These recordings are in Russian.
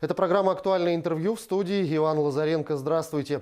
Это программа «Актуальное интервью», в студии Иван Лазаренко. Здравствуйте.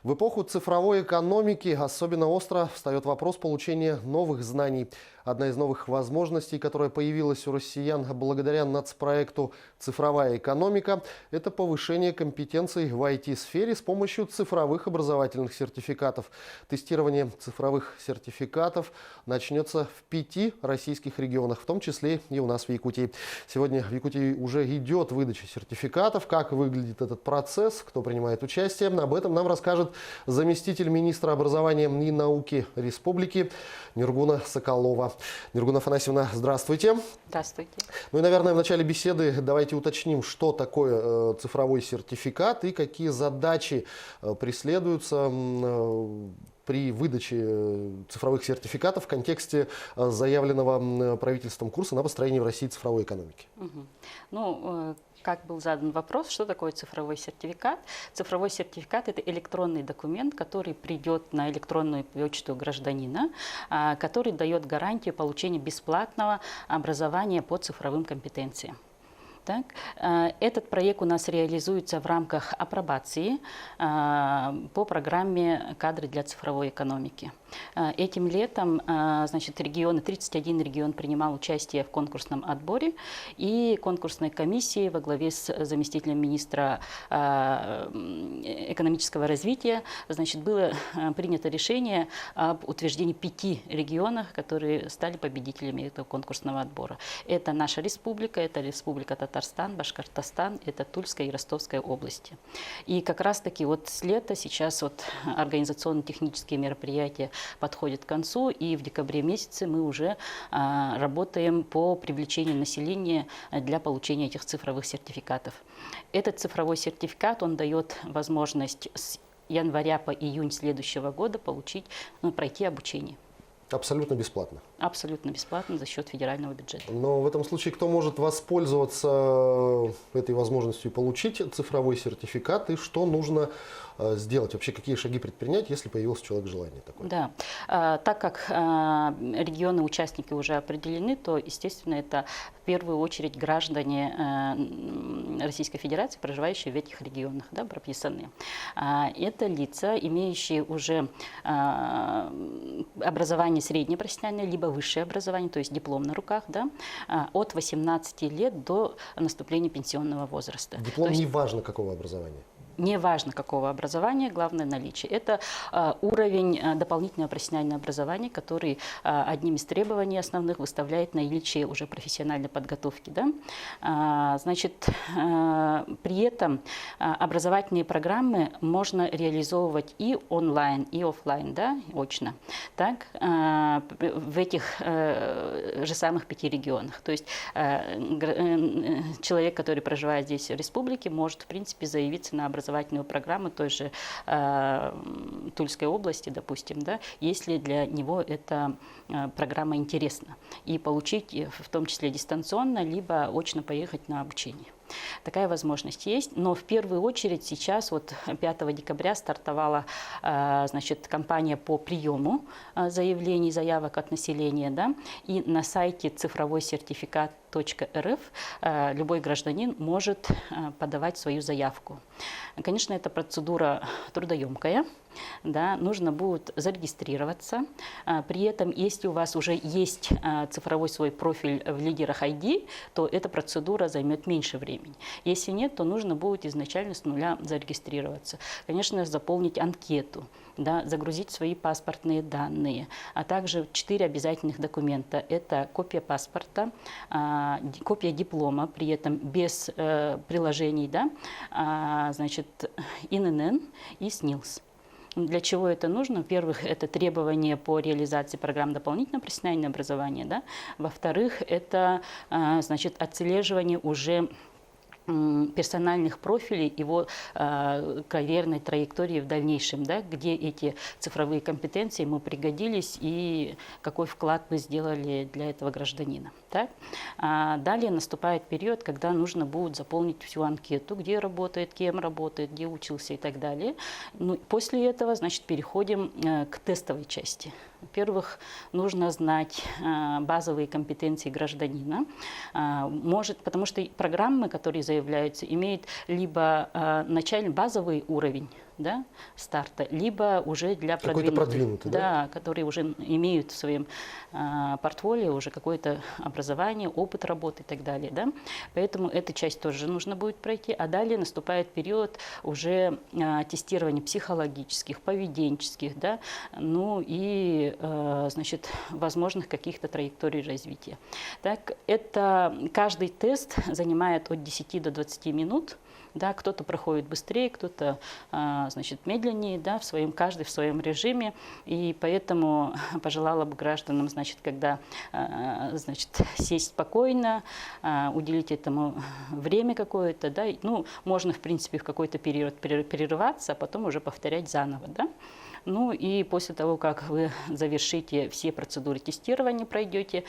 В эпоху цифровой экономики особенно остро встает вопрос получения новых знаний. Одна из новых возможностей, которая появилась у россиян благодаря нацпроекту «Цифровая экономика», это повышение компетенций в IT-сфере с помощью цифровых образовательных сертификатов. Тестирование цифровых сертификатов начнется в 5 российских регионах, в том числе и у нас в Якутии. Сегодня в Якутии уже идет выдача сертификатов. Как выглядит этот процесс, кто принимает участие, об этом нам расскажет заместитель министра образования и науки республики Ниргуна Соколова. Ниргуна Афанасьевна, здравствуйте. Здравствуйте. Ну и, наверное, в начале беседы давайте уточним, что такое цифровой сертификат и какие задачи преследуются при выдаче цифровых сертификатов в контексте заявленного правительством курса на построение в России цифровой экономики. Как был задан вопрос, что такое цифровой сертификат? Цифровой сертификат – это электронный документ, который придет на электронную почту гражданина, который дает гарантию получения бесплатного образования по цифровым компетенциям. Так, этот проект у нас реализуется в рамках апробации по программе «Кадры для цифровой экономики». Этим летом 31 регион принимал участие в конкурсном отборе, и конкурсной комиссии во главе с заместителем министра экономического развития было принято решение об утверждении 5 регионов, которые стали победителями этого конкурсного отбора. Это наша республика, это Республика Татарстан, Башкортостан, это Тульская и Ростовская области. И как раз-таки с лета сейчас организационно-технические мероприятия подходят к концу, и в декабре месяце мы уже работаем по привлечению населения для получения этих цифровых сертификатов. Этот цифровой сертификат, он дает возможность с января по июнь следующего года пройти обучение. Абсолютно бесплатно. Абсолютно бесплатно за счет федерального бюджета. Но в этом случае кто может воспользоваться этой возможностью получить цифровой сертификат, и что нужно сделать? Вообще, какие шаги предпринять, если появился у человека желание такое? Да, так как регионы-участники уже определены, то, естественно, это в первую очередь граждане Российской Федерации, проживающие в этих регионах, да, прописанные. Это лица, имеющие уже образование среднее профессиональное, либо высшее образование, то есть диплом на руках, да, от 18 лет до наступления пенсионного возраста. Диплом не важно какого образования? Не важно какого образования, главное наличие. Это уровень дополнительного профессионального образования, который одним из требований основных выставляет наличие уже профессиональной подготовки. Да? При этом образовательные программы можно реализовывать и онлайн, и офлайн, да, очно. Так, в этих же самых 5 регионах. То есть человек, который проживает здесь в республике, может, в принципе, заявиться на образовательную программу той же Тульской области, допустим, да, если для него эта программа интересна, и получить, в том числе дистанционно, либо очно поехать на обучение. Такая возможность есть, но в первую очередь сейчас, 5 декабря стартовала кампания по приему заявлений, заявок от населения, да, и на сайте цифровой сертификат.рф любой гражданин может подавать свою заявку. Конечно, эта процедура трудоемкая. Да, нужно будет зарегистрироваться. При этом, если у вас уже есть цифровой свой профиль в лидерах ID, то эта процедура займет меньше времени. Если нет, то нужно будет изначально с нуля зарегистрироваться. Конечно, заполнить анкету, да, загрузить свои паспортные данные, а также 4 обязательных документа. Это копия паспорта, копия диплома, при этом без приложений, да, ИНН и СНИЛС. Для чего это нужно? Во-первых, это требования по реализации программ дополнительного профессионального образования. Да? Во-вторых, это отслеживание уже персональных профилей, его карьерной траектории в дальнейшем, да, где эти цифровые компетенции ему пригодились и какой вклад мы сделали для этого гражданина. Так? Далее наступает период, когда нужно будет заполнить всю анкету, где работает, кем работает, где учился и так далее. Ну, после этого, значит, переходим к тестовой части. Во-первых, нужно знать базовые компетенции гражданина, потому что программы, которые заявляются, имеют либо начальный базовый уровень, да, старта, либо уже для Какой-то продвинутый, да? Да, которые уже имеют в своем портфолио уже какое-то образование, опыт работы и так далее. Да? Поэтому эту часть тоже нужно будет пройти. А далее наступает период уже тестирования психологических, поведенческих, да, ну и, значит, возможных каких-то траекторий развития. Так, это каждый тест занимает от 10 до 20 минут. Да, кто-то проходит быстрее, кто-то, значит, медленнее, да, каждый в своем режиме. И поэтому пожелала бы гражданам, значит, когда, значит, сесть спокойно, уделить этому время какое-то, да, ну, можно, в принципе, в какой-то период перерываться, а потом уже повторять заново, да. Ну и после того, как вы завершите все процедуры тестирования, пройдете,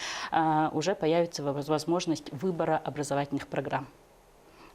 уже появится возможность выбора образовательных программ.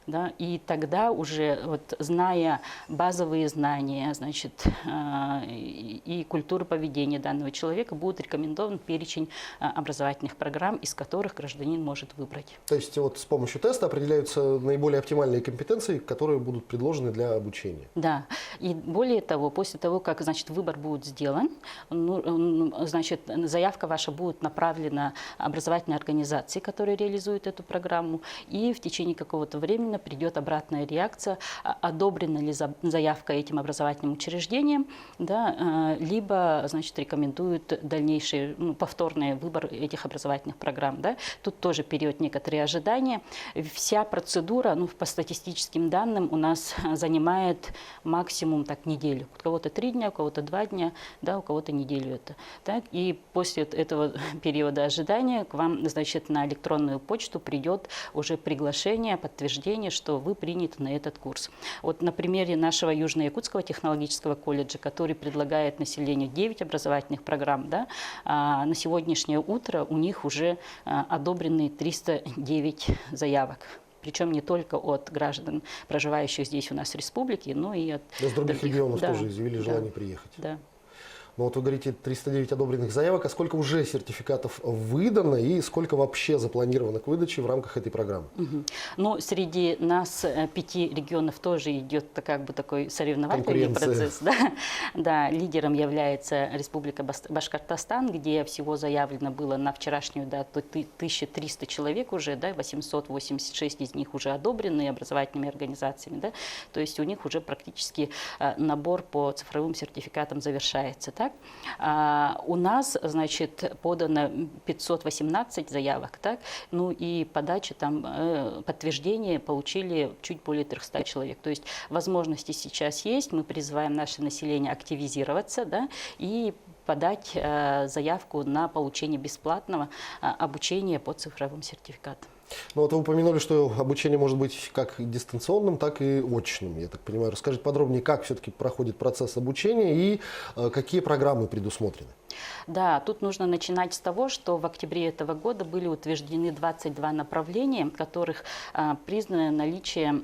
Да, и тогда уже, вот, зная базовые знания, значит, и культуру поведения данного человека, будет рекомендован перечень образовательных программ, из которых гражданин может выбрать. То есть вот с помощью теста определяются наиболее оптимальные компетенции, которые будут предложены для обучения. Да, и более того, после того, как, значит, выбор будет сделан, ну, значит, заявка ваша будет направлена образовательной организации, которая реализует эту программу, и в течение какого-то времени придет обратная реакция, одобрена ли заявка этим образовательным учреждением, да, либо, значит, рекомендуют дальнейший, ну, повторный выбор этих образовательных программ. Да. Тут тоже период некоторые ожидания. Вся процедура, ну, по статистическим данным, у нас занимает максимум так неделю. У кого-то 3 дня, у кого-то 2 дня, да, у кого-то неделю это. Так, и после этого периода ожидания к вам, значит, на электронную почту придет уже приглашение, подтверждение, что вы приняты на этот курс. Вот на примере нашего Южно-Якутского технологического колледжа, который предлагает населению 9 образовательных программ, да, на сегодняшнее утро у них уже одобрены 309 заявок. Причем не только от граждан, проживающих здесь у нас в республике, но и от из других регионов да, тоже изъявили желание приехать. Да. Ну вот вы говорите 309 одобренных заявок, а сколько уже сертификатов выдано и сколько вообще запланировано к выдаче в рамках этой программы? Ну, среди нас 5 регионов тоже идет как бы такой соревновательный процесс. Да? Да, лидером является Республика Башкортостан, где всего заявлено было на вчерашнюю дату 1300 человек уже, да, 886 из них уже одобрены образовательными организациями. Да? То есть у них уже практически набор по цифровым сертификатам завершается. Так? У нас, значит, подано 518 заявок, так? Ну и подача там, подтверждение получили чуть более 300 человек. То есть возможности сейчас есть, мы призываем наше население активизироваться, да, и подать заявку на получение бесплатного обучения по цифровым сертификатам. Ну вот вы упомянули, что обучение может быть как дистанционным, так и очным, я так понимаю. Расскажите подробнее, как все-таки проходит процесс обучения и какие программы предусмотрены? Да, тут нужно начинать с того, что в октябре этого года были утверждены 22 направления, в которых признано наличие,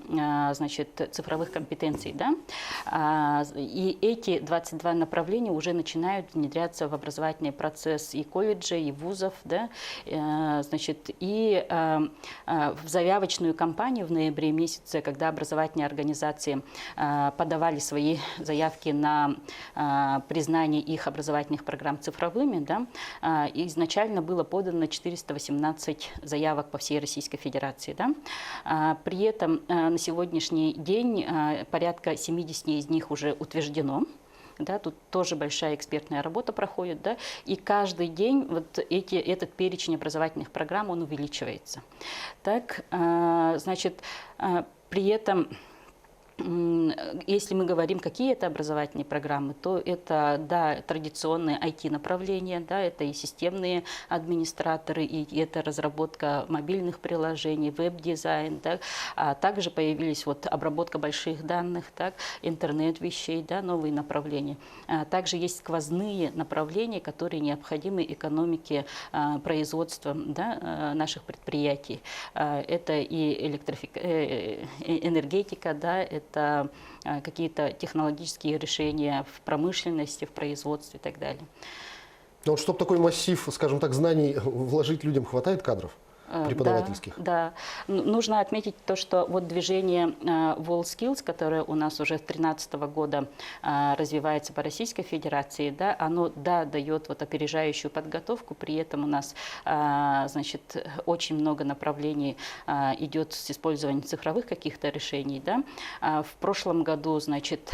значит, цифровых компетенций. Да? И эти 22 направления уже начинают внедряться в образовательный процесс и колледжей, и вузов. Да? Значит, и в заявочную кампанию в ноябре месяце, когда образовательные организации подавали свои заявки на признание их образовательных программ цифровыми, да, изначально было подано 418 заявок по всей Российской Федерации. Да. При этом на сегодняшний день порядка 70 из них уже утверждено. Да, тут тоже большая экспертная работа проходит, да, и каждый день вот этот перечень образовательных программ, он увеличивается. Так, значит, при этом, если мы говорим, какие это образовательные программы, то это, да, традиционные IT-направления, да, это и системные администраторы, и это разработка мобильных приложений, веб-дизайн, да, а также появились вот обработка больших данных, так, интернет вещей, да, новые направления. Также есть сквозные направления, которые необходимы экономике производства, да, наших предприятий. Это и энергетика, да, это какие-то технологические решения в промышленности, в производстве и так далее. Но вот чтобы такой массив, скажем так, знаний вложить людям, хватает кадров? преподавательских. Да. Нужно отметить то, что вот движение WorldSkills, которое у нас уже с 2013 года развивается по Российской Федерации, да, оно дает вот опережающую подготовку, при этом у нас значит, очень много направлений идет с использованием цифровых каких-то решений. Да. В прошлом году, значит,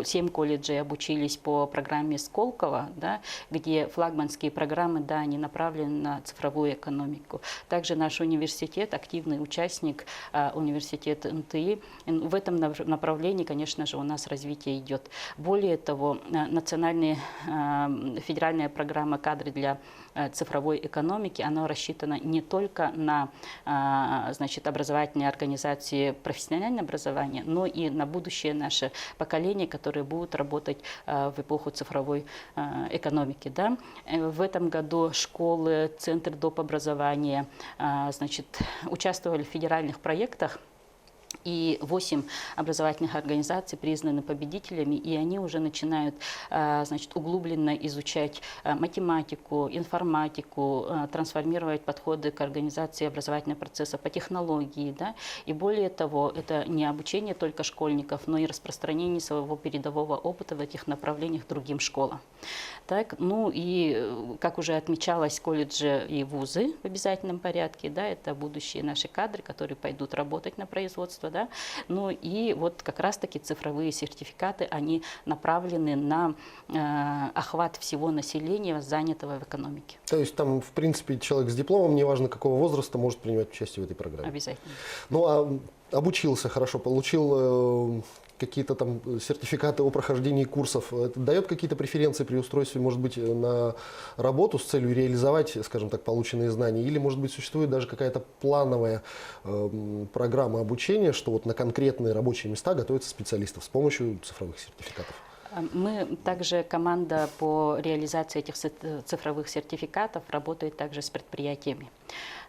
7 колледжей обучились по программе Сколково, да, где флагманские программы, да, они направлены на цифровую экономику. Также наш университет, активный участник, университет НТИ. В этом направлении, конечно же, у нас развитие идет. Более того, федеральная программа «Кадры для цифровой экономики», она рассчитана не только на значит, образовательные организации, профессиональное образование, но и на будущее наше поколение, которые будут работать в эпоху цифровой экономики. Да? В этом году школы, центры доп. Образования значит, участвовали в федеральных проектах. И 8 образовательных организаций признаны победителями, и они уже начинают, значит, углубленно изучать математику, информатику, трансформировать подходы к организации образовательного процесса по технологии. Да? И более того, это не обучение только школьников, но и распространение своего передового опыта в этих направлениях другим школам. Так, ну и, как уже отмечалось, колледжи и вузы в обязательном порядке, да, это будущие наши кадры, которые пойдут работать на производство. Да? Ну и вот как раз-таки цифровые сертификаты, они направлены на охват всего населения, занятого в экономике. То есть там, в принципе, человек с дипломом, неважно какого возраста, может принимать участие в этой программе? Обязательно. Ну а обучился хорошо, получил какие-то там сертификаты о прохождении курсов, это дает какие-то преференции при устройстве, может быть, на работу с целью реализовать, скажем так, полученные знания? Или, может быть, существует даже какая-то плановая программа обучения, что вот на конкретные рабочие места готовятся специалистов с помощью цифровых сертификатов? Мы также, команда по реализации этих цифровых сертификатов работает также с предприятиями.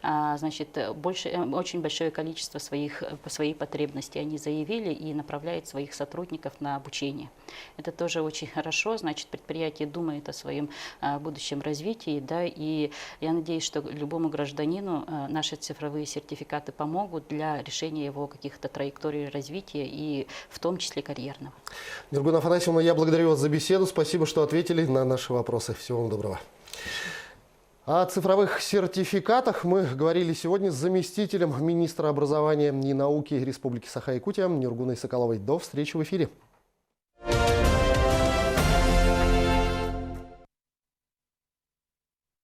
Значит, очень большое количество своей потребности они заявили и направляют своих сотрудников на обучение. Это тоже очень хорошо, значит, предприятие думает о своем будущем развитии, да, и я надеюсь, что любому гражданину наши цифровые сертификаты помогут для решения его каких-то траекторий развития и в том числе карьерного. Нургуль Афанасьевна, я благодарю вас за беседу, спасибо, что ответили на наши вопросы. Всего вам доброго. О цифровых сертификатах мы говорили сегодня с заместителем министра образования и науки Республики Саха-Якутия Нургулой Соколовой. До встречи в эфире.